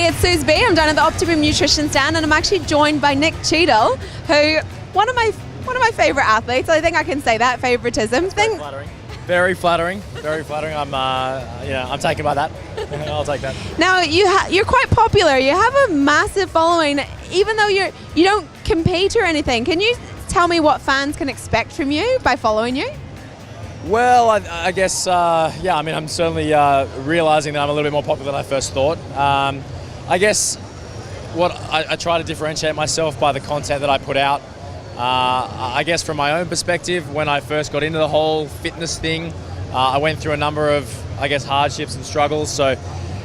it's Suze B. I'm down at the Optimum Nutrition stand, and I'm actually joined by Nick Cheadle, who one of my favourite athletes. I think I can say that, favouritism. Very flattering. Very flattering. Very flattering. I'm taken by that. I'll take that. Now you're quite popular. You have a massive following, even though you don't compete or anything. Can you tell me what fans can expect from you by following you? Well, I guess, I'm certainly realising that I'm a little bit more popular than I first thought. I guess what I try to differentiate myself by the content that I put out. I guess from my own perspective, when I first got into the whole fitness thing, I went through a number of, hardships and struggles. So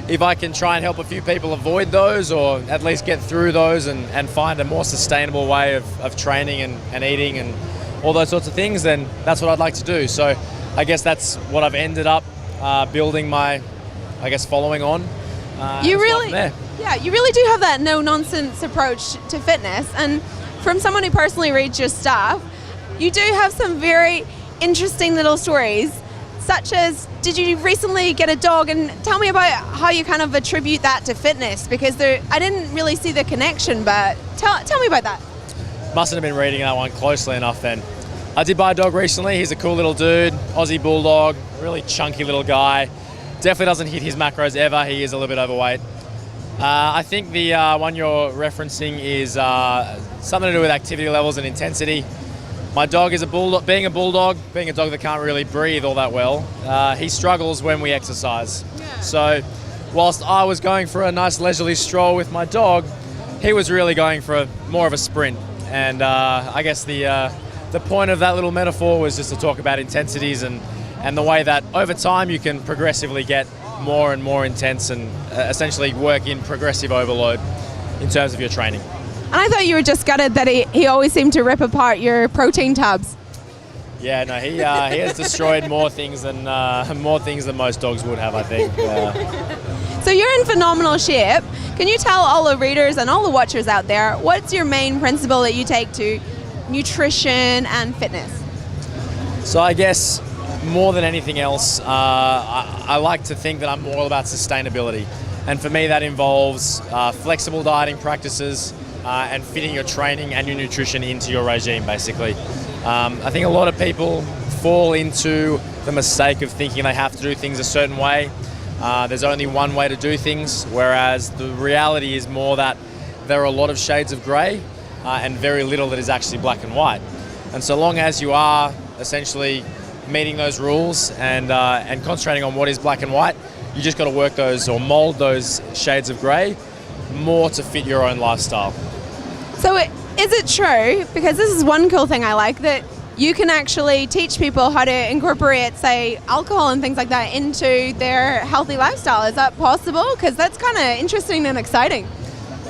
if I can try and help a few people avoid those, or at least get through those and find a more sustainable way of training and eating and all those sorts of things, then that's what I'd like to do. So I guess that's what I've ended up building my, following on. You really do have that no-nonsense approach to fitness. And from someone who personally reads your stuff, you do have some very interesting little stories, such as, did you recently get a dog? And tell me about how you kind of attribute that to fitness, because I didn't really see the connection, but tell me about that. Mustn't have been reading that one closely enough then. I did buy a dog recently. He's a cool little dude, Aussie bulldog, really chunky little guy. Definitely doesn't hit his macros ever. He is a little bit overweight. I think the one you're referencing is something to do with activity levels and intensity. My dog is a bulldog. Being a bulldog, being a dog that can't really breathe all that well, he struggles when we exercise. Yeah. So whilst I was going for a nice leisurely stroll with my dog, he was really going for more of a sprint. And I guess the point of that little metaphor was just to talk about intensities and the way that over time you can progressively get more and more intense and essentially work in progressive overload in terms of your training. And I thought you were just gutted that he always seemed to rip apart your protein tubs. Yeah, no, he has destroyed more things than most dogs would have, I think. So you're in phenomenal shape. Can you tell all the readers and all the watchers out there, what's your main principle that you take to nutrition and fitness? So I guess more than anything else, I like to think that I'm more about sustainability. And for me, that involves flexible dieting practices and fitting your training and your nutrition into your regime, basically. I think a lot of people fall into the mistake of thinking they have to do things a certain way. There's only one way to do things, whereas the reality is more that there are a lot of shades of grey and very little that is actually black and white. And so long as you are essentially meeting those rules and concentrating on what is black and white, you just got to work those or mold those shades of grey more to fit your own lifestyle. So is it true, because this is one cool thing I like, that you can actually teach people how to incorporate, say, alcohol and things like that into their healthy lifestyle? Is that possible? Because that's kind of interesting and exciting.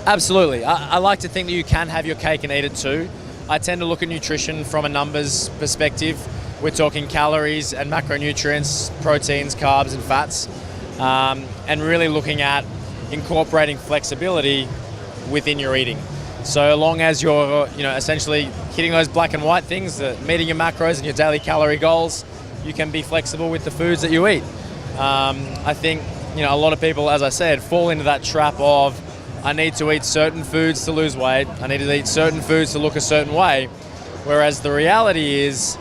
Absolutely. I like to think that you can have your cake and eat it too. I tend to look at nutrition from a numbers perspective. We're talking calories and macronutrients, proteins, carbs and fats, and really looking at incorporating flexibility within your eating. So long as you're essentially hitting those black and white things, meeting your macros and your daily calorie goals, you can be flexible with the foods that you eat. I think a lot of people, as I said, fall into that trap of, I need to eat certain foods to lose weight, I need to eat certain foods to look a certain way, whereas the reality is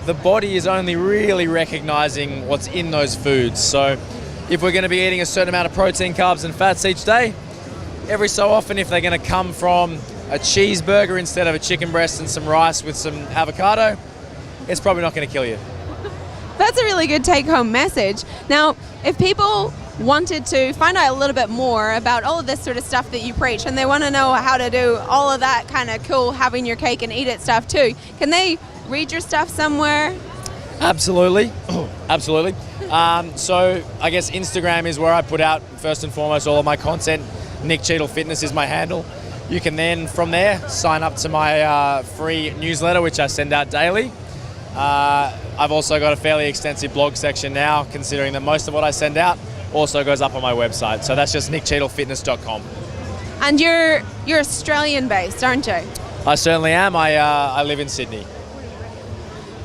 the body is only really recognizing what's in those foods. So if we're going to be eating a certain amount of protein, carbs and fats each day, every so often, if they're going to come from a cheeseburger instead of a chicken breast and some rice with some avocado, it's probably not going to kill you. That's a really good take-home message. Now, if people wanted to find out a little bit more about all of this sort of stuff that you preach, and they want to know how to do all of that kind of cool having your cake and eat it stuff too, can they read your stuff somewhere? Absolutely. Absolutely. So I guess Instagram is where I put out, first and foremost, all of my content. Nick Cheadle Fitness is my handle. You can then, from there, sign up to my free newsletter, which I send out daily. I've also got a fairly extensive blog section now, considering that most of what I send out also goes up on my website. So that's just nickcheadlefitness.com. And you're Australian based, aren't you? I certainly am. I live in Sydney.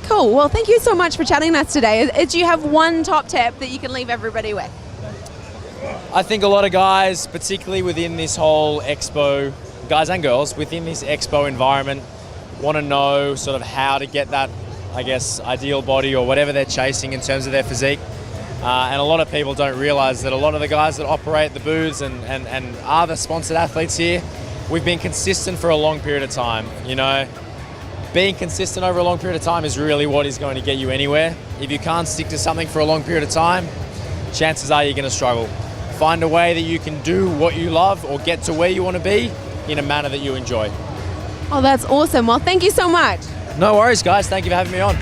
Cool. Well, thank you so much for chatting with us today. Do you have one top tip that you can leave everybody with? I think a lot of guys, particularly within this whole expo, guys and girls, within this expo environment, want to know sort of how to get that, I guess, ideal body or whatever they're chasing in terms of their physique. And a lot of people don't realize that a lot of the guys that operate the booths and are the sponsored athletes here, we've been consistent for a long period of time. You know, being consistent over a long period of time is really what is going to get you anywhere. If you can't stick to something for a long period of time, chances are you're going to struggle. Find a way that you can do what you love or get to where you want to be in a manner that you enjoy. Oh, that's awesome. Well, thank you so much. No worries, guys. Thank you for having me on.